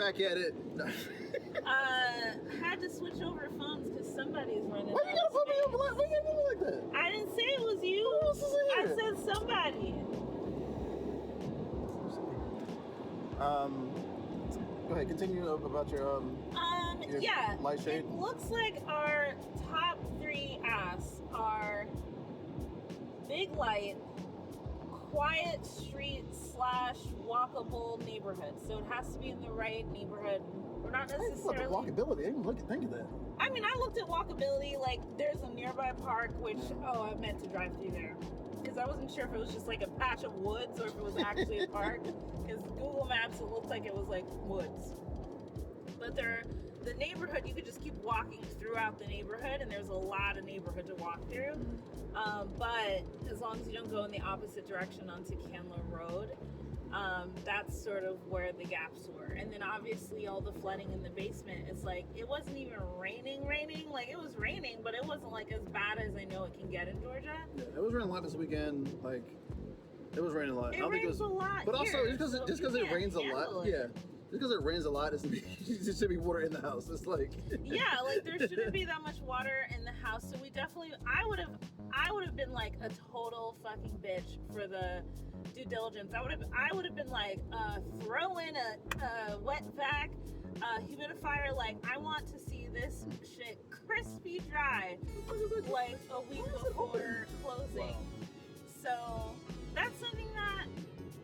back at it. Had to switch over phones because somebody's running. Why you gotta put me on black? Why you gotta put me like that? I didn't say it was you. Who else is in I here? said somebody. Go ahead. Continue about your yeah. light shade. It looks like our top 3 asks are big light, quiet street / walkable neighborhood. So it has to be in the right neighborhood. We're not necessarily Walkability. I didn't even think of that. I mean, I looked at walkability. Like, there's a nearby park, which I meant to drive through there because I wasn't sure if it was just like a patch of woods or if it was actually a park. Because Google Maps, it looked like it was like woods. But the neighborhood, you could just keep walking throughout the neighborhood, and there's a lot of neighborhood to walk through. But as long as you don't go in the opposite direction onto Candler Road, that's sort of where the gaps were. And then obviously all the flooding in the basement, it's like, it wasn't even raining. Like, it was raining, but it wasn't like as bad as I know it can get in Georgia. Yeah, it was raining a lot this weekend. Like, it was raining a lot. It rains a lot. But also, here, just because it rains a lot, it. yeah. Just because it rains a lot, there should be water in the house. It's like yeah, like there shouldn't be that much water in the house. So we definitely, I would have been like a total fucking bitch for the due diligence. I would have been like, throw in a wet vac, humidifier. Like, I want to see this shit crispy dry, like a week before closing. So that's something that,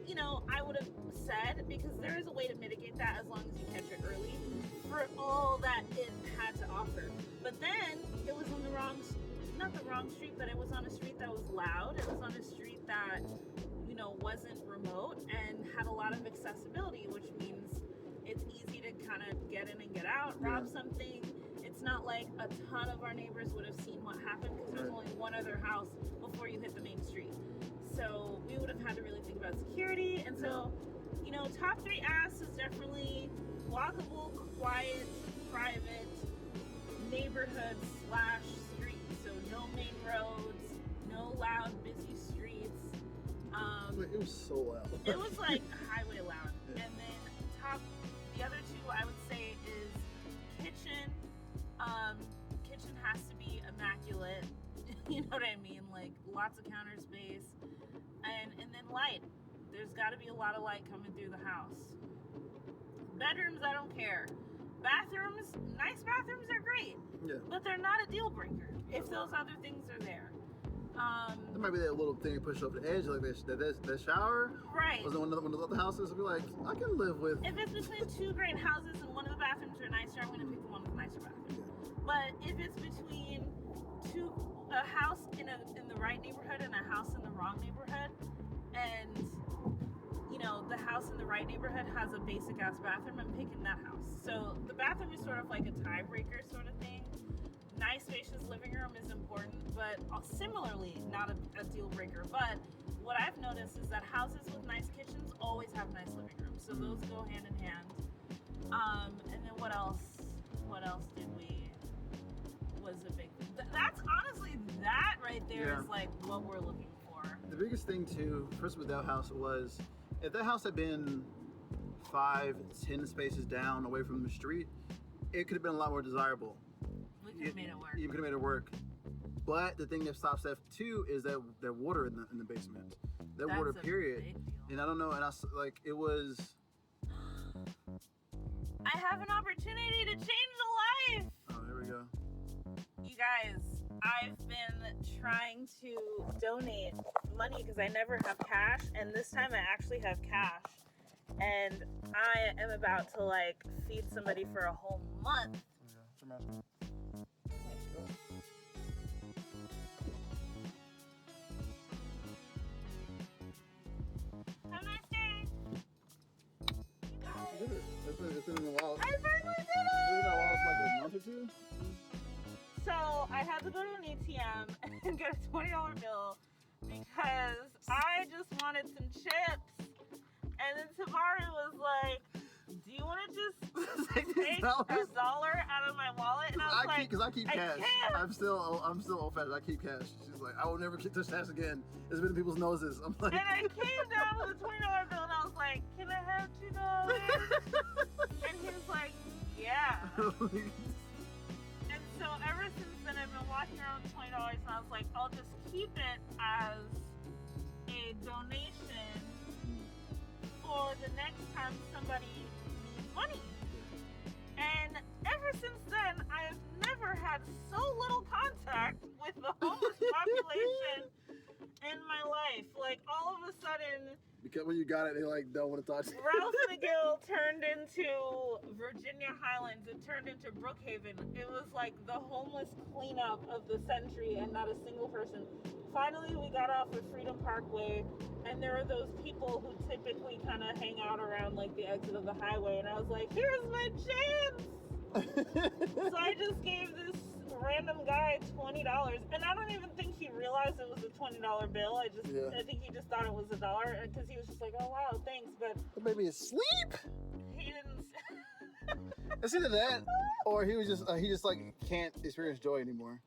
you know, I would have said, because there is a way to mitigate that as long as you catch it early for all that it had to offer. But then it was on not the wrong street, but it was on a street that was loud. It was on a street that, you know, wasn't remote and had a lot of accessibility, which means it's easy to kind of get in and get out, rob something. It's not like a ton of our neighbors would have seen what happened because there's only one other house before you hit the main street. So we would have had to really think about security. And so, you know, top 3 asks is definitely walkable, quiet, private, neighborhood / street. So no main roads, no loud, busy streets. it was so loud. It was like highway loud. Yeah. And then the other 2 I would say is kitchen. Kitchen has to be immaculate. You know what I mean? Like, lots of counter space. And then light. There's got to be a lot of light coming through the house. Bedrooms, I don't care. Bathrooms, nice bathrooms are great. Yeah. But they're not a deal breaker if those other things are there. There might be that little thing you push over the edge, like that shower. Right. Was it one of the other houses? I'd be like, I can live with. If it's between 2 great houses and one of the bathrooms are nicer, I'm going to pick the one with the nicer bathroom. Yeah. But if it's between a house in the right neighborhood and a house in the wrong neighborhood, and you know the house in the right neighborhood has a basic ass bathroom, I'm picking that house. So the bathroom is sort of like a tiebreaker sort of thing. Nice spacious living room is important, but similarly not a deal breaker. But what I've noticed is that houses with nice kitchens always have nice living rooms, so those go hand in hand. And then what else was a big thing. That's honestly, that right there is like what we're looking for. The biggest thing too, first with that house, was if that house had been 5-10 spaces down away from the street, it could have been a lot more desirable. We could have made it work. You could have made it work. But the thing that stops that too is that there's water in the basement. That water, period. And I don't know, and it was. I have an opportunity to change a life. Oh, here we go. You guys, I've been trying to donate money because I never have cash, and this time I actually have cash. And I am about to like feed somebody for a whole month. Have a nice day. It's been a while. I finally did It's been a while, like a month or 2. So I had to go to an ATM and get a $20 bill because I just wanted some chips. And then Tamari was like, do you want to just take $1 out of my wallet? And I was like, because I keep cash. Can't. I'm still old fashioned. I keep cash. She's like, I will never touch cash again. It's been in people's noses. I'm like, and I came down with a $20 bill and I was like, can I have $2? And he And so ever since then, I've been walking around with $20, and I was like, I'll just keep it as a donation for the next time somebody needs money. And ever since then, I have never had so little contact with the homeless population in my life. Like, all of a sudden, Because when you got it, they like don't want to talk to you. Ralph McGill turned into Virginia Highlands. It turned into Brookhaven. It was like the homeless cleanup of the century, and not a single person. Finally, we got off of Freedom Parkway, and there are those people who typically kind of hang out around like the exit of the highway, and I was like, here's my chance! So I just gave this random guy $20, and I don't even think he realized it was a $20 bill. I think he just thought it was $1, because he was just like, oh wow, thanks, but The baby is asleep. he didn't. It's either that, or he just like can't experience joy anymore.